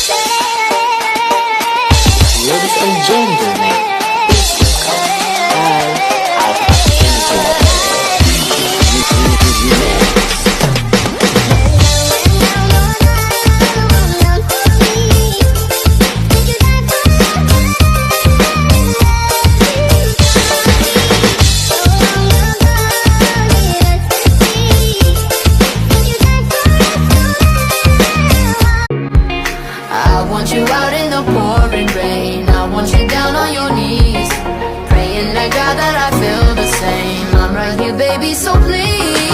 Ladies and gentlemen, please welcome Al I want you out in the pouring rain. I want you down on your knees, praying to God that I feel the same. I'm right here, baby, so please